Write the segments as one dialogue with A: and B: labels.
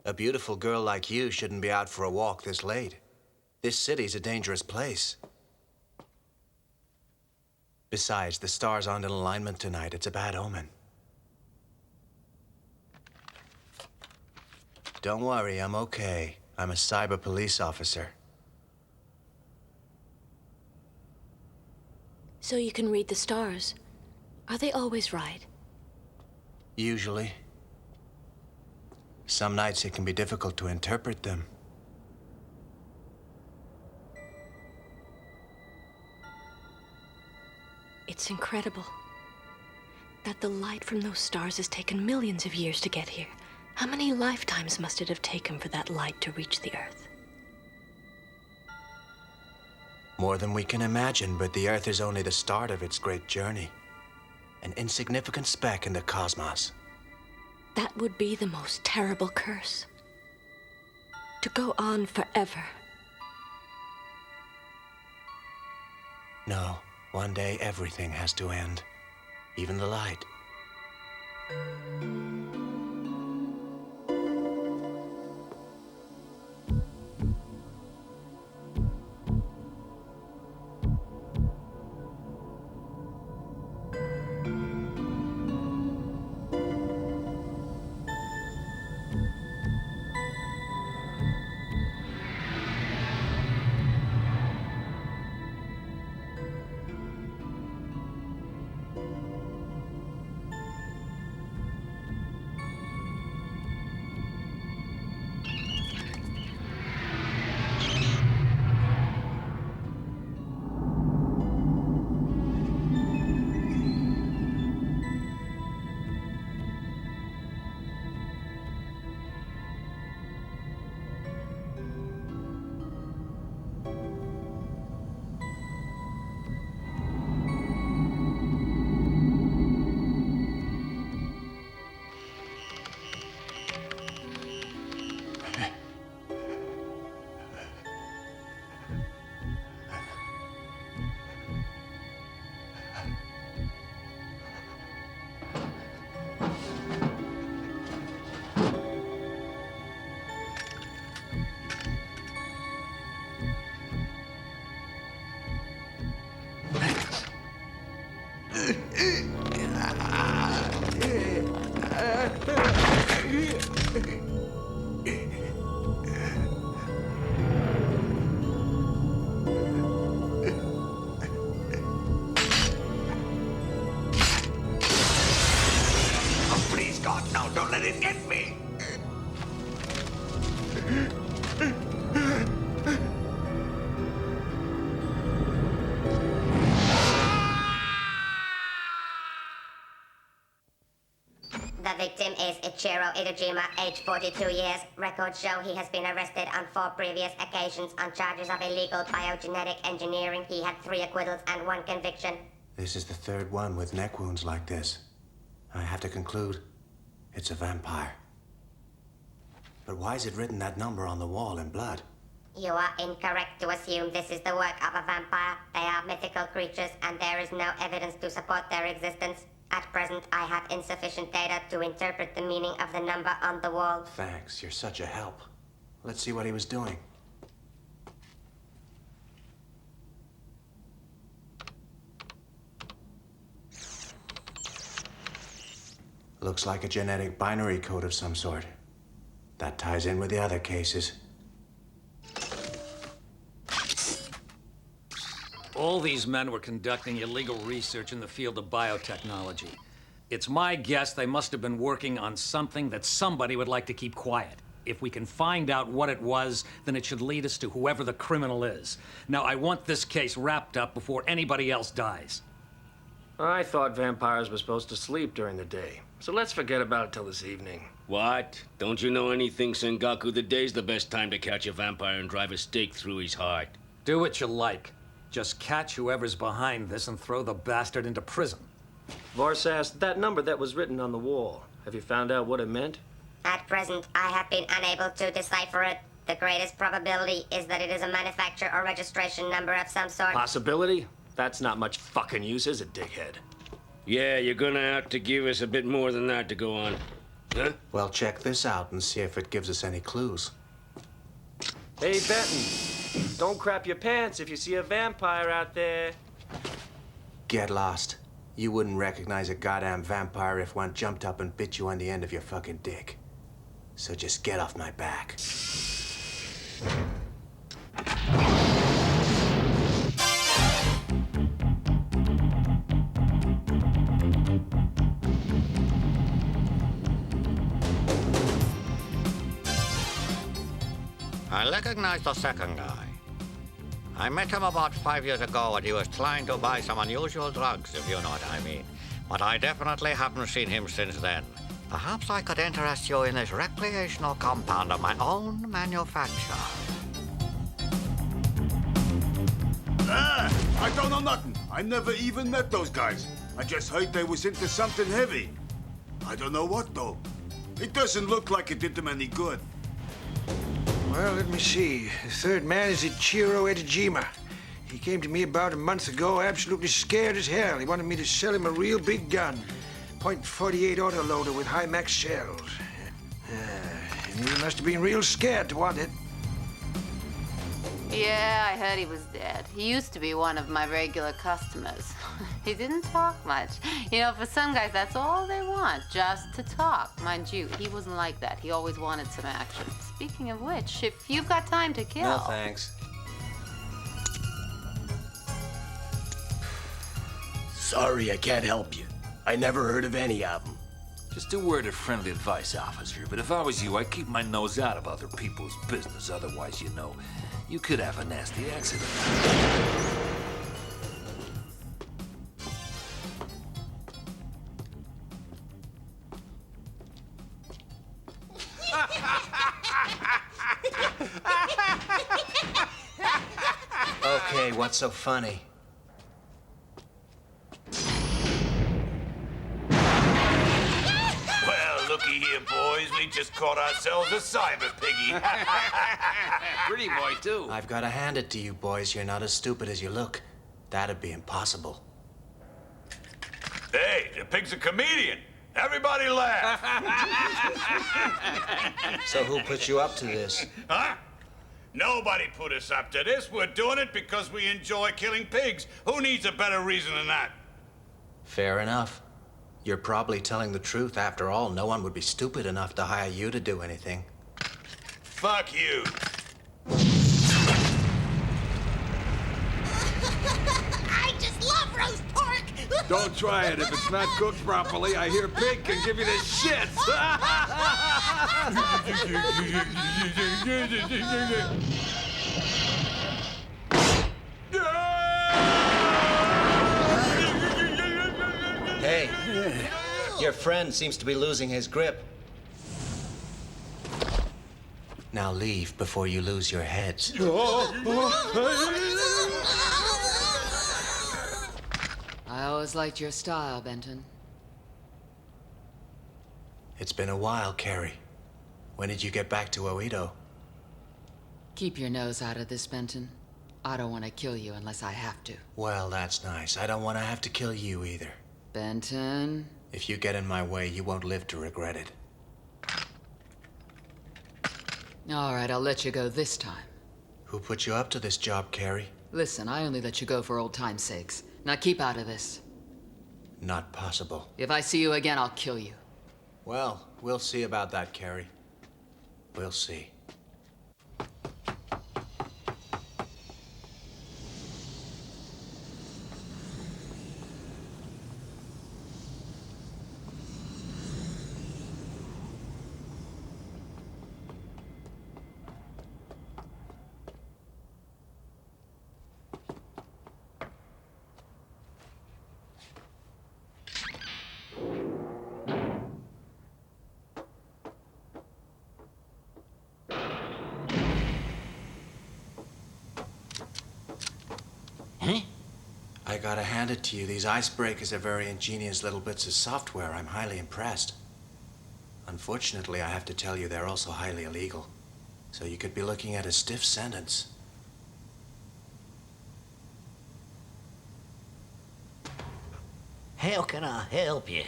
A: A beautiful girl like you shouldn't be out for a walk this late. This city's a dangerous place. Besides, the stars aren't in alignment tonight. It's a bad omen. Don't worry, I'm okay. I'm a cyber police officer.
B: So you can read the stars. Are they always right?
A: Usually. Some nights it can be difficult to interpret them.
B: It's incredible that the light from those stars has taken millions of years to get here. How many lifetimes must it have taken for that light to reach the Earth?
A: More than we can imagine, but the Earth is only the start of its great journey. An insignificant speck in the cosmos.
B: That would be the most terrible curse. To go on forever.
A: No, one day everything has to end. Even the light.
C: The victim is Ichiro Idojima, age 42 years. Records show he has been arrested on 4 previous occasions on charges of illegal biogenetic engineering. He had 3 acquittals and 1 conviction.
A: This is the 3rd one with neck wounds like this. I have to conclude, it's a vampire. But why is it written that number on the wall in blood?
C: You are incorrect to assume this is the work of a vampire. They are mythical creatures, and there is no evidence to support their existence. At present, I have insufficient data to interpret the meaning of the number on the wall.
A: Thanks, you're such a help. Let's see what he was doing. Looks like a genetic binary code of some sort. That ties in with the other cases.
D: All these men were conducting illegal research in the field of biotechnology. It's my guess they must have been working on something that somebody would like to keep quiet. If we can find out what it was, then it should lead us to whoever the criminal is. Now, I want this case wrapped up before anybody else dies.
E: I thought vampires were supposed to sleep during the day, so let's forget about it till this evening.
F: What? Don't you know anything, Sengoku? The day's the best time to catch a vampire and drive a stake through his heart.
D: Do what you like. Just catch whoever's behind this and throw the bastard into prison.
E: Varsas, that number that was written on the wall, have you found out what it meant?
C: At present, I have been unable to decipher it. The greatest probability is that it is a manufacture or registration number of some sort.
E: Possibility? That's not much fucking use, is it, dickhead?
F: Yeah, you're gonna have to give us a bit more than that to go on. Huh?
A: Well, check this out and see if it gives us any clues.
E: Hey, Benten. Don't crap your pants if you see a vampire out there.
A: Get lost. You wouldn't recognize a goddamn vampire if one jumped up and bit you on the end of your fucking dick. So just get off my back.
G: I recognize the second guy. I met him about 5 years ago when he was trying to buy some unusual drugs, if you know what I mean. But I definitely haven't seen him since then. Perhaps I could interest you in this recreational compound of my own manufacture.
H: I don't know nothing. I never even met those guys. I just heard they was into something heavy. I don't know what, though. It doesn't look like it did them any good.
I: Well, let me see. The third man is Ichiro Edejima. He came to me about a month ago, absolutely scared as hell. He wanted me to sell him a real big gun. .48 autoloader with high max shells. And he must have been real scared to want it.
J: Yeah, I heard he was dead. He used to be one of my regular customers. He didn't talk much. You know, for some guys, that's all they want, just to talk. Mind you, he wasn't like that. He always wanted some action. Speaking of which, if you've got time to kill...
A: No, thanks.
K: Sorry, I can't help you. I never heard of any of them.
L: Just a word of friendly advice, officer. But if I was you, I'd keep my nose out of other people's business. Otherwise, you know, you could have a nasty accident.
A: Okay, what's so funny?
L: Well, looky here, boys. We just caught ourselves a cyber piggy. Pretty boy, too.
A: I've got to hand it to you, boys. You're not as stupid as you look. That'd be impossible.
L: Hey, the pig's a comedian. Everybody laugh.
A: So who put you up to this?
L: Huh? Nobody put us up to this. We're doing it because we enjoy killing pigs. Who needs a better reason than that?
A: Fair enough. You're probably telling the truth. After all, no one would be stupid enough to hire you to do anything.
L: Fuck you.
M: I just love roast pork!
H: Don't try it. If it's not cooked properly, I hear pig can give you the shits.
A: Hey, your friend seems to be losing his grip. Now leave before you lose your heads.
J: I always liked your style, Benten.
A: It's been a while, Carrie. When did you get back to Oedo?
J: Keep your nose out of this, Benten. I don't want to kill you unless I have to.
A: Well, that's nice. I don't want to have to kill you either.
J: Benten?
A: If you get in my way, you won't live to regret it.
J: All right, I'll let you go this time.
A: Who put you up to this job, Carrie?
J: Listen, I only let you go for old time's sakes. Now keep out of this.
A: Not possible.
J: If I see you again, I'll kill you.
A: Well, we'll see about that, Carrie. We'll see. I gotta hand it to you. These icebreakers are very ingenious little bits of software. I'm highly impressed. Unfortunately, I have to tell you they're also highly illegal. So you could be looking at a stiff sentence.
K: How can I help you?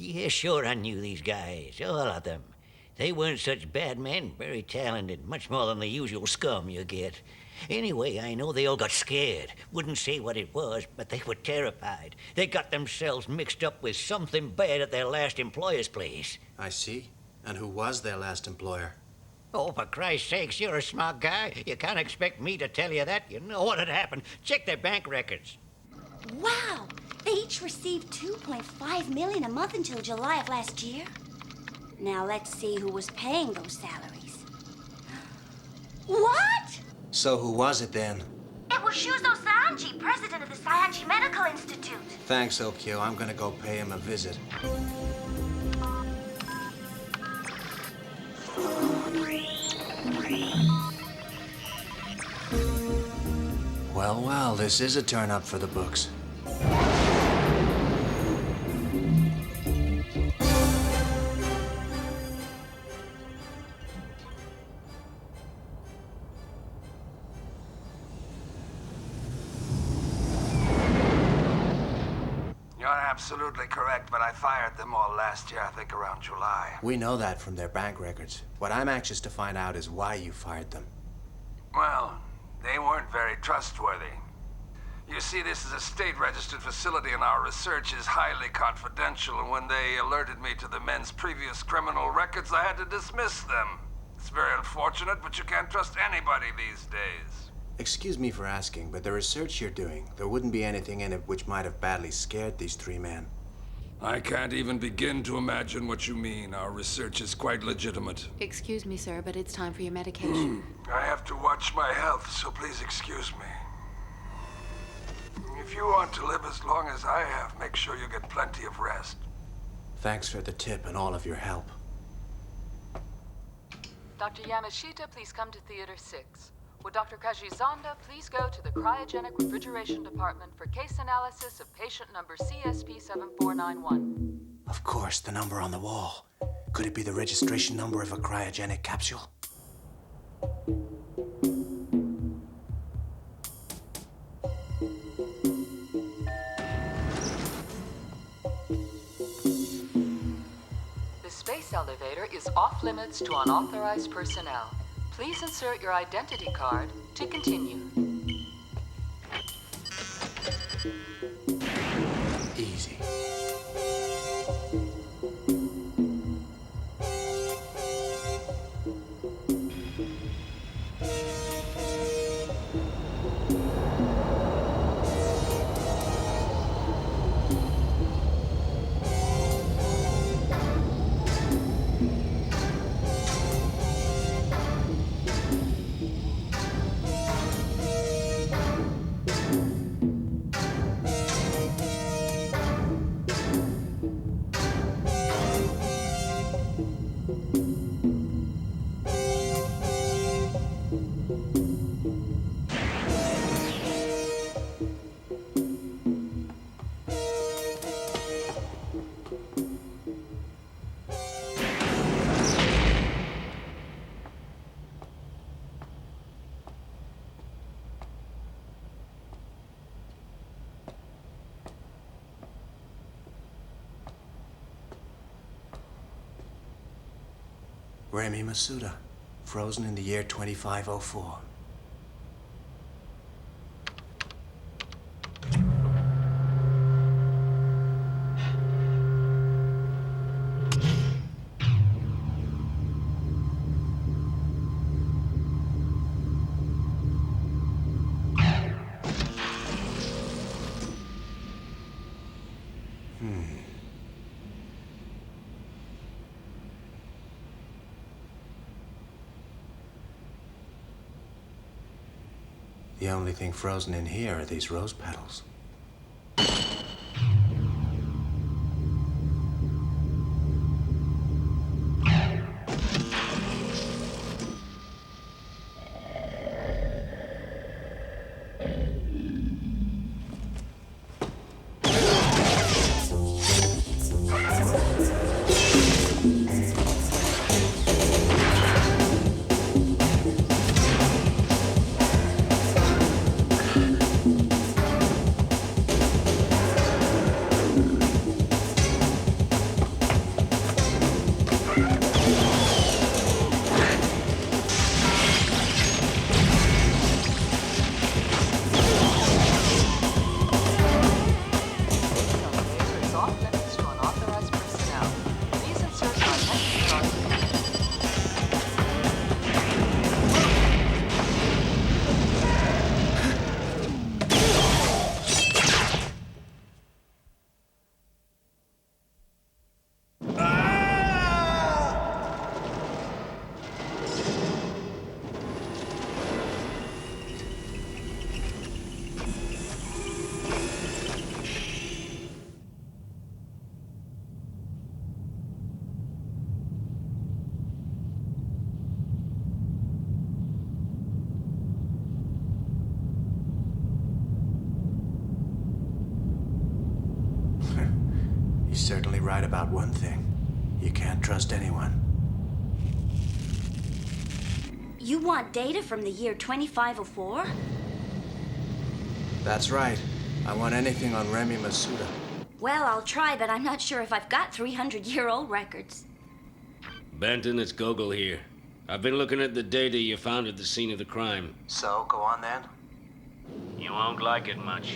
N: Yeah, sure, I knew these guys, all of them. They weren't such bad men, very talented, much more than the usual scum you get. Anyway, I know they all got scared. Wouldn't say what it was, but they were terrified. They got themselves mixed up with something bad at their last employer's place.
A: I see. And who was their last employer?
N: Oh, for Christ's sakes, you're a smart guy. You can't expect me to tell you that. You know what had happened. Check their bank records.
M: Wow! They each received $2.5 million a month until July of last year. Now let's see who was paying those salaries. What?
A: So who was it then?
M: It was Shuzo Sanji, president of the Sanji Medical Institute.
A: Thanks, Okyo. I'm gonna go pay him a visit. Well, well, this is a turn-up for the books.
I: You're absolutely correct, but I fired them all last year, I think around July.
A: We know that from their bank records. What I'm anxious to find out is why you fired them.
I: Well, they weren't very trustworthy. You see, this is a state-registered facility and our research is highly confidential, and when they alerted me to the men's previous criminal records, I had to dismiss them. It's very unfortunate, but you can't trust anybody these days.
A: Excuse me for asking, but the research you're doing, there wouldn't be anything in it which might have badly scared these three men.
I: I can't even begin to imagine what you mean. Our research is quite legitimate.
B: Excuse me, sir, but it's time for your medication.
I: I have to watch my health, so please excuse me. If you want to live as long as I have, make sure you get plenty of rest.
A: Thanks for the tip and all of your help.
O: Dr. Yamashita, please come to Theater 6. Would Dr. Kajizanda please go to the cryogenic refrigeration department for case analysis of patient number CSP7491?
A: Of course, the number on the wall. Could it be the registration number of a cryogenic capsule?
O: The space elevator is off limits to unauthorized personnel. Please insert your identity card to continue.
A: Easy. Remy Masuda, frozen in the year 2504. The only thing frozen in here are these rose petals. You're certainly right about one thing. You can't trust anyone.
M: You want data from the year 2504?
A: That's right. I want anything on Remy Masuda.
M: Well, I'll try, but I'm not sure if I've got 300-year-old records.
F: Benten, it's Gogul here. I've been looking at the data you found at the scene of the crime.
A: So, go on then.
F: You won't like it much.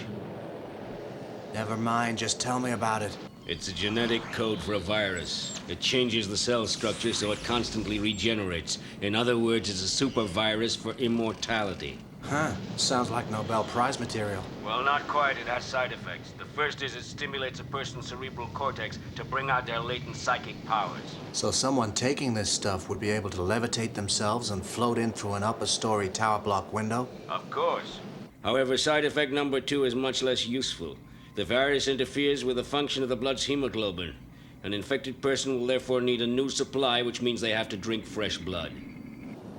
A: Never mind, just tell me about it.
F: It's a genetic code for a virus. It changes the cell structure so it constantly regenerates. In other words, it's a super virus for immortality.
A: Huh. Sounds like Nobel Prize material.
F: Well, not quite. It has side effects. The first is it stimulates a person's cerebral cortex to bring out their latent psychic powers.
A: So someone taking this stuff would be able to levitate themselves and float in through an upper-story tower block window?
F: Of course. However, side effect number 2 is much less useful. The virus interferes with the function of the blood's hemoglobin. An infected person will therefore need a new supply, which means they have to drink fresh blood.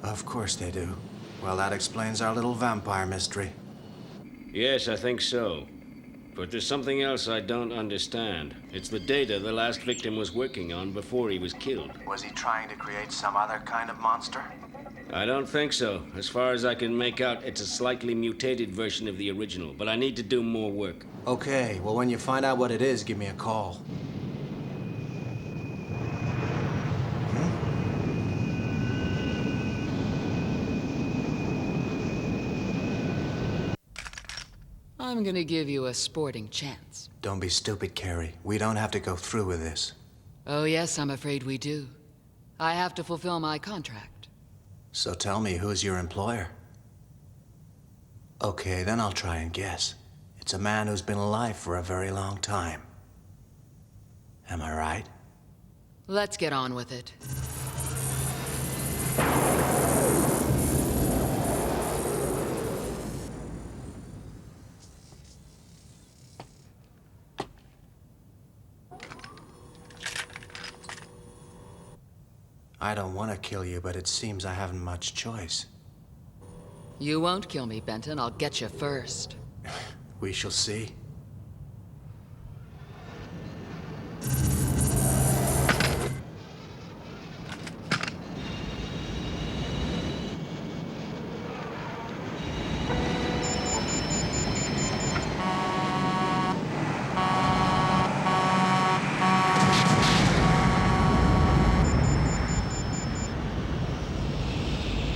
A: Of course they do. Well, that explains our little vampire mystery.
F: Yes, I think so. But there's something else I don't understand. It's the data the last victim was working on before he was killed.
A: Was he trying to create some other kind of monster?
F: I don't think so. As far as I can make out, it's a slightly mutated version of the original, but I need to do more work.
A: Okay, well, when you find out what it is, give me a call.
O: I'm gonna give you a sporting chance.
A: Don't be stupid, Carrie. We don't have to go through with this.
O: Oh, yes, I'm afraid we do. I have to fulfill my contract.
A: So tell me, who's your employer? Okay, then I'll try and guess. It's a man who's been alive for a very long time. Am I right?
O: Let's get on with it.
A: I don't want to kill you, but it seems I haven't much choice.
O: You won't kill me, Benten. I'll get you first.
A: We shall see.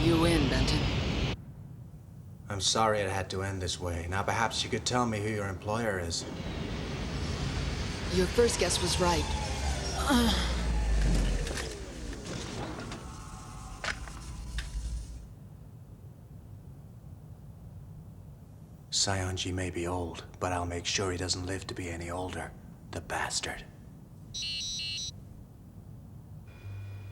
O: You win, Benten.
A: I'm sorry it had to end this way. Now perhaps you could tell me who your employer is.
O: Your first guess was right.
A: Saionji may be old, but I'll make sure he doesn't live to be any older. The bastard.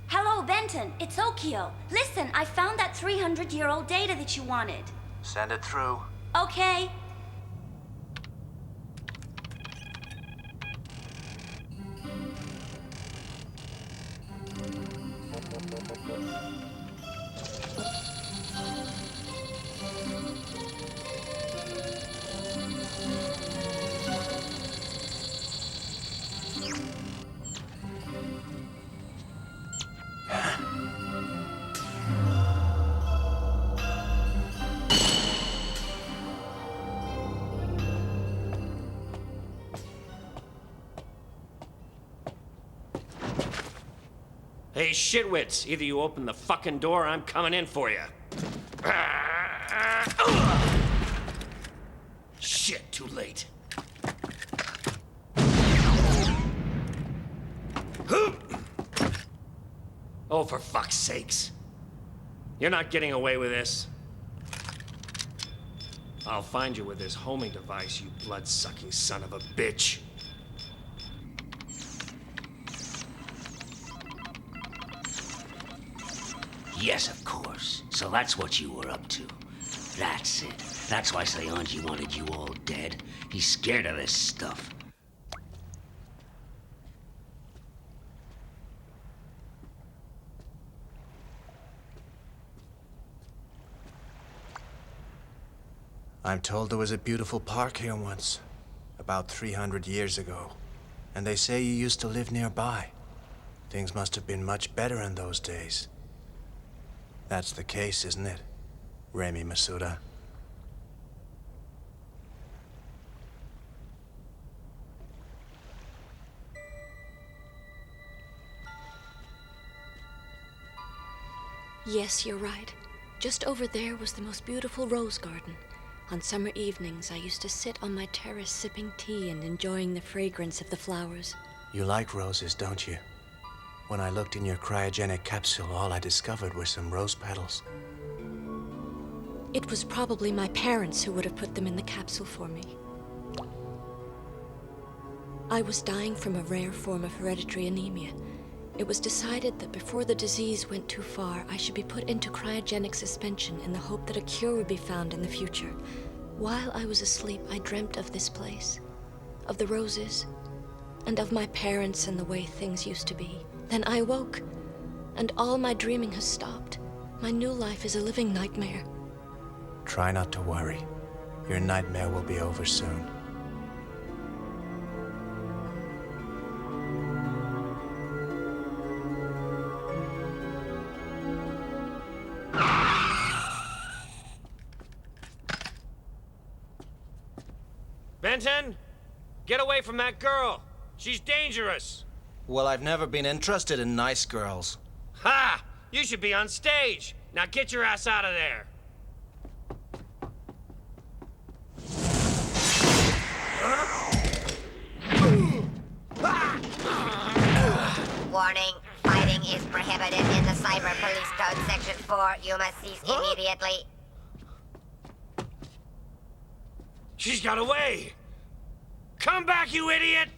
M: Hello, Benten. It's Okio. Listen, I found that 300-year-old data that you wanted.
A: Send it through.
M: Okay.
E: Hey, shitwits, either you open the fucking door or I'm coming in for you. Shit, too late. Oh, for fuck's sakes. You're not getting away with this. I'll find you with this homing device, you blood-sucking son of a bitch.
N: Yes, of course. So that's what you were up to. That's it. That's why Saionji wanted you all dead. He's scared of this stuff.
A: I'm told there was a beautiful park here once, about 300 years ago. And they say you used to live nearby. Things must have been much better in those days. That's the case, isn't it, Remy Masuda?
B: Yes, you're right. Just over there was the most beautiful rose garden. On summer evenings, I used to sit on my terrace sipping tea and enjoying the fragrance of the flowers.
A: You like roses, don't you? When I looked in your cryogenic capsule, all I discovered were some rose petals.
B: It was probably my parents who would have put them in the capsule for me. I was dying from a rare form of hereditary anemia. It was decided that before the disease went too far, I should be put into cryogenic suspension in the hope that a cure would be found in the future. While I was asleep, I dreamt of this place, of the roses, and of my parents and the way things used to be. Then I woke, and all my dreaming has stopped. My new life is a living nightmare.
A: Try not to worry. Your nightmare will be over soon.
E: Benten, get away from that girl. She's dangerous.
P: Well, I've never been interested in nice girls.
E: Ha! You should be on stage. Now get your ass out of there.
C: Warning, fighting is prohibited in the Cyber Police Code Section 4. You must cease immediately.
E: She's got away! Come back, you idiot!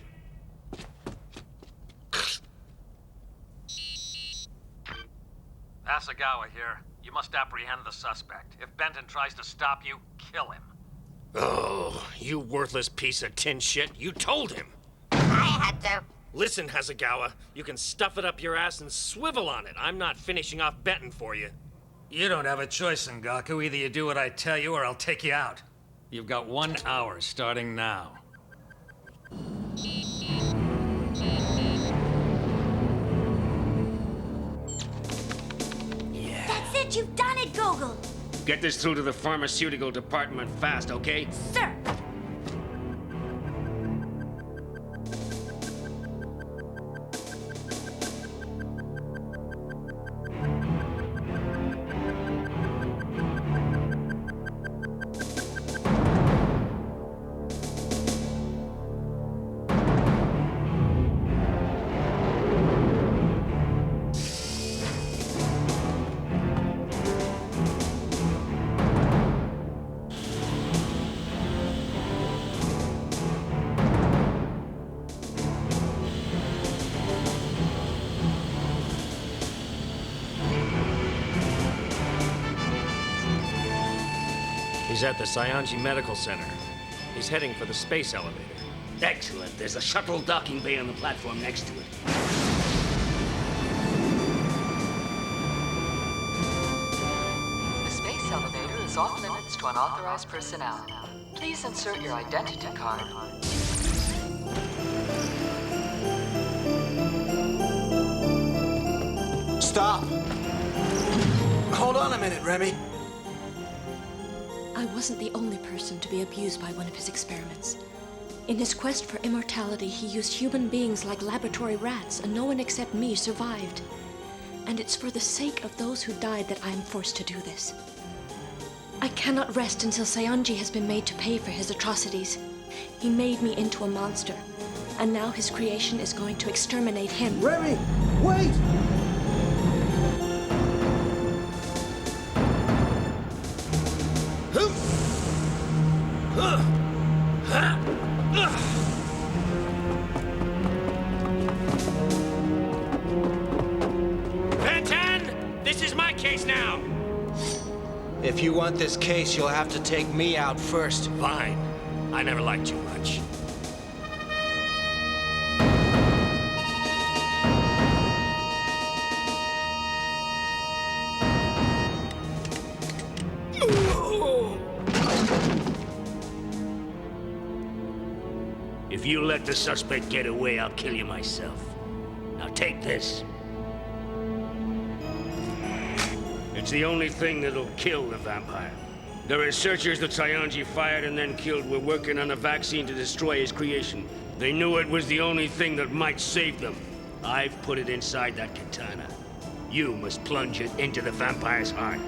D: Asagawa here. You must apprehend the suspect. If Benten tries to stop you, kill him.
E: Oh, you worthless piece of tin shit. You told him.
C: I had to.
E: Listen, Hasegawa, you can stuff it up your ass and swivel on it. I'm not finishing off Benten for you.
D: You don't have a choice, Sengoku. Either you do what I tell you or I'll take you out. You've got 1 hour starting now.
M: That's it, you've done it, Gogul!
F: Get this through to the pharmaceutical department fast, okay?
M: Sir!
E: He's at the Saionji Medical Center. He's heading for the space elevator.
F: Excellent. There's a shuttle docking bay on the platform next to it.
O: The space elevator is off limits to unauthorized personnel. Please insert your identity card.
A: Stop! Hold on a minute, Remy.
B: I wasn't the only person to be abused by one of his experiments. In his quest for immortality, he used human beings like laboratory rats, and no one except me survived. And it's for the sake of those who died that I am forced to do this. I cannot rest until Saionji has been made to pay for his atrocities. He made me into a monster, and now his creation is going to exterminate him.
I: Remy, wait!
E: Benten! This is my case now!
P: If you want this case, you'll have to take me out first.
E: Fine. I never liked you much.
F: If you let the suspect get away, I'll kill you myself. Now take this. It's the only thing that'll kill the vampire. The researchers that Saionji fired and then killed were working on a vaccine to destroy his creation. They knew it was the only thing that might save them. I've put it inside that katana. You must plunge it into the vampire's heart.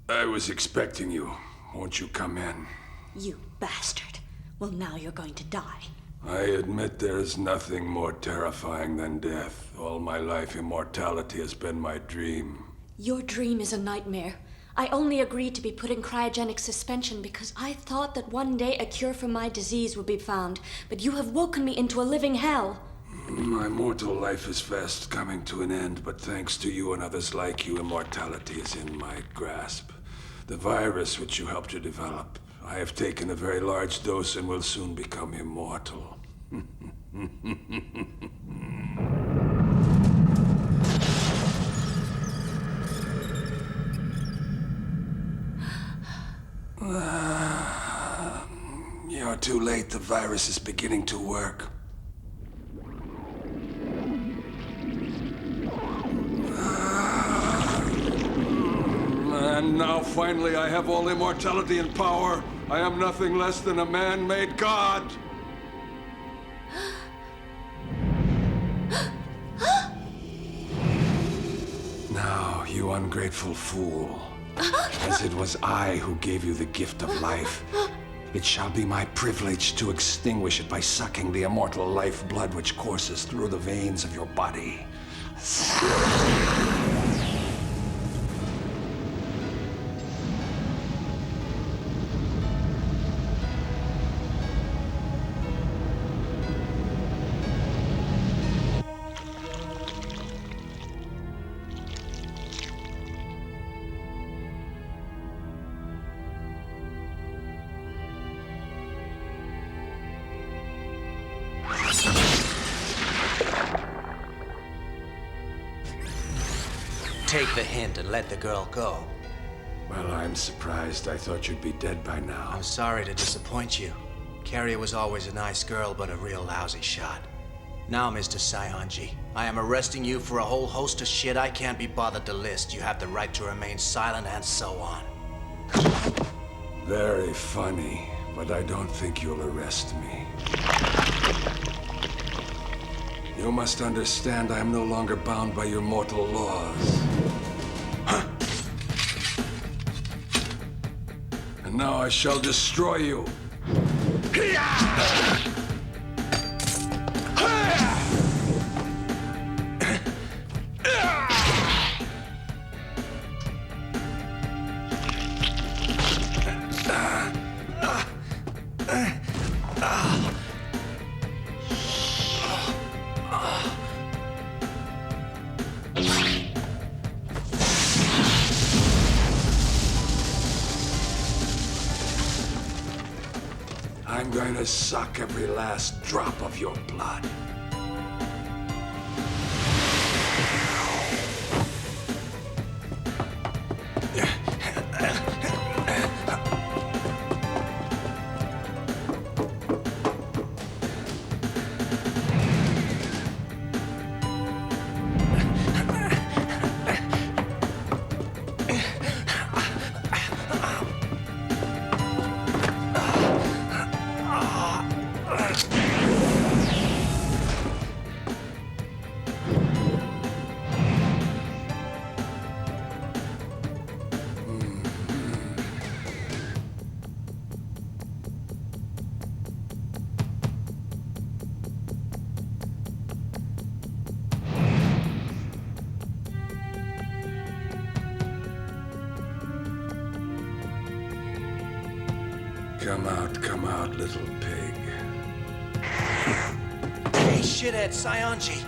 Q: I was expecting you. Won't you come in?
R: You bastard. Well, now you're going to die.
Q: I admit there is nothing more terrifying than death. All my life, immortality has been my dream.
B: Your dream is a nightmare. I only agreed to be put in cryogenic suspension because I thought that one day a cure for my disease would be found, but you have woken me into a living hell.
Q: My mortal life is fast coming to an end, but thanks to you and others like you, immortality is in my grasp. The virus which you helped to develop. I have taken a very large dose and will soon become immortal. You're too late. The virus is beginning to work. And now, finally, I have all immortality and power. I am nothing less than a man-made god. Now, you ungrateful fool. As it was I who gave you the gift of life, it shall be my privilege to extinguish it by sucking the immortal lifeblood which courses through the veins of your body.
P: Take the hint and let the girl go.
Q: Well, I'm surprised. I thought you'd be dead by now.
A: I'm sorry to disappoint you. Carrier was always a nice girl, but a real lousy shot. Now, Mr. Saionji, I am arresting you for a whole host of shit I can't be bothered to list. You have the right to remain silent and so on.
Q: Very funny, but I don't think you'll arrest me. You must understand I am no longer bound by your mortal laws. And now I shall destroy you. I'm going to suck every last drop of your blood. Come out, little pig.
A: Hey, shithead, Saionji.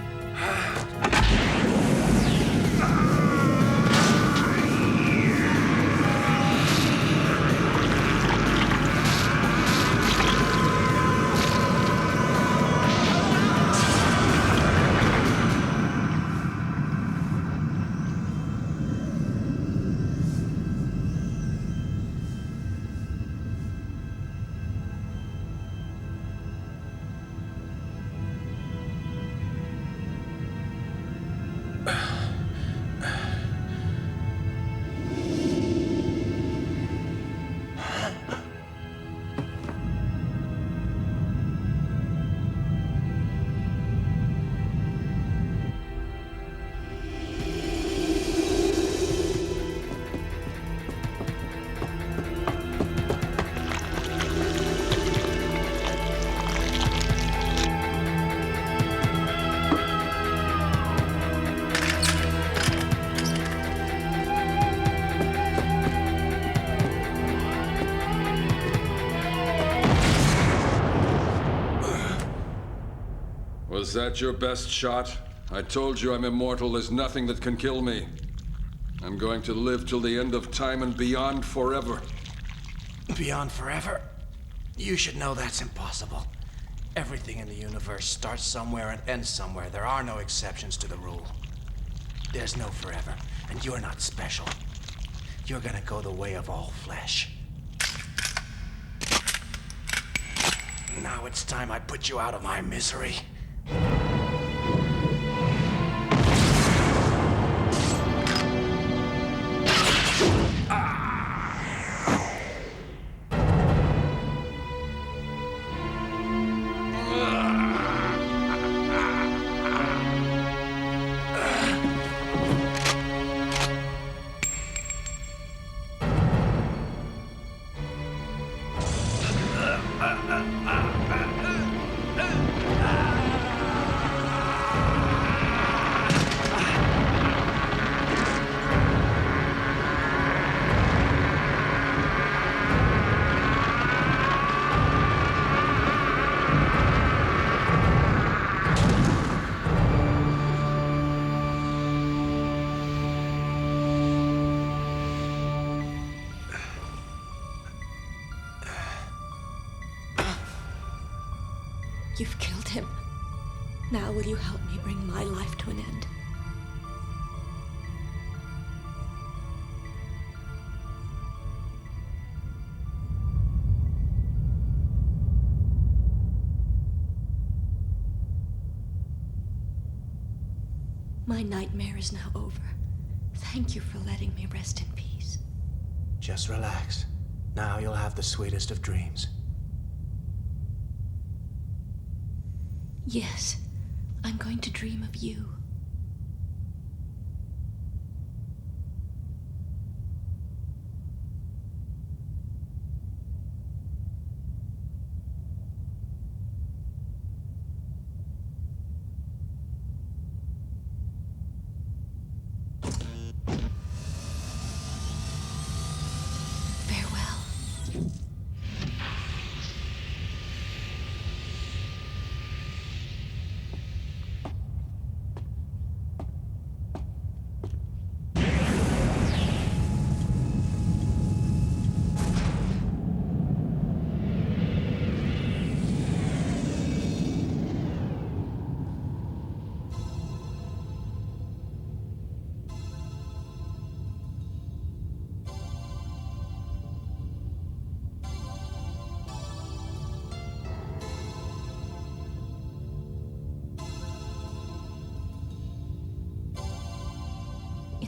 Q: Was that your best shot? I told you I'm immortal. There's nothing that can kill me. I'm going to live till the end of time and beyond forever.
A: Beyond forever? You should know that's impossible. Everything in the universe starts somewhere and ends somewhere. There are no exceptions to the rule. There's no forever, and you're not special. You're gonna go the way of all flesh. Now it's time I put you out of my misery.
B: You've killed him. Now will you help me bring my life to an end? My nightmare is now over. Thank you for letting me rest in peace.
A: Just relax. Now you'll have the sweetest of dreams.
B: Yes, I'm going to dream of you.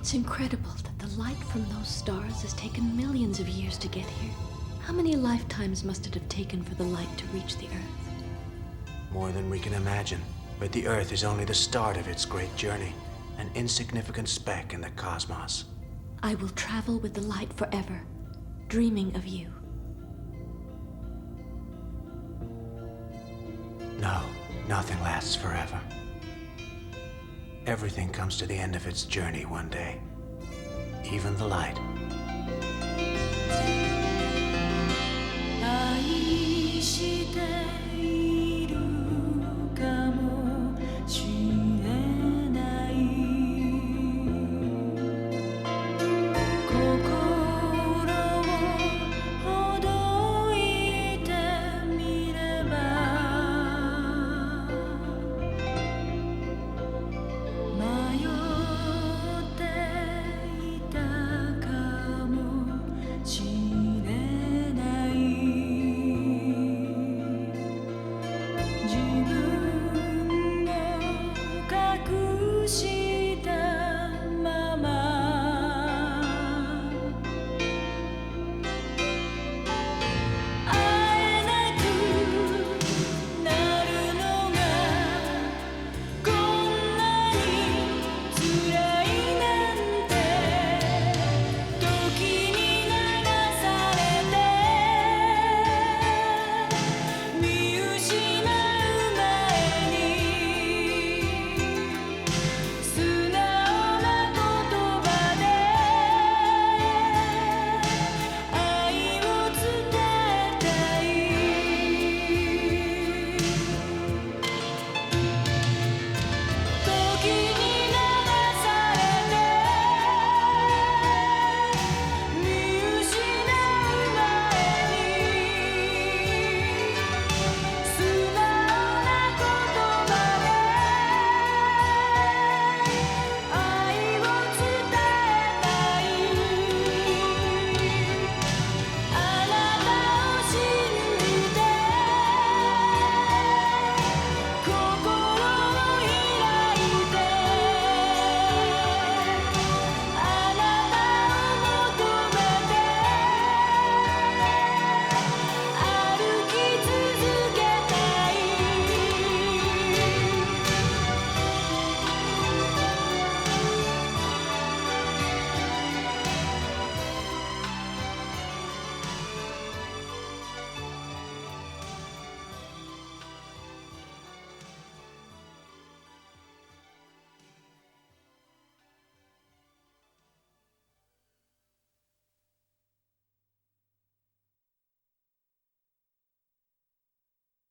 B: It's incredible that the light from those stars has taken millions of years to get here. How many lifetimes must it have taken for the light to reach the Earth?
A: More than we can imagine. But the Earth is only the start of its great journey, an insignificant speck in the cosmos.
B: I will travel with the light forever, dreaming of you.
A: No, nothing lasts forever. Everything comes to the end of its journey one day. Even the light.
S: 愛して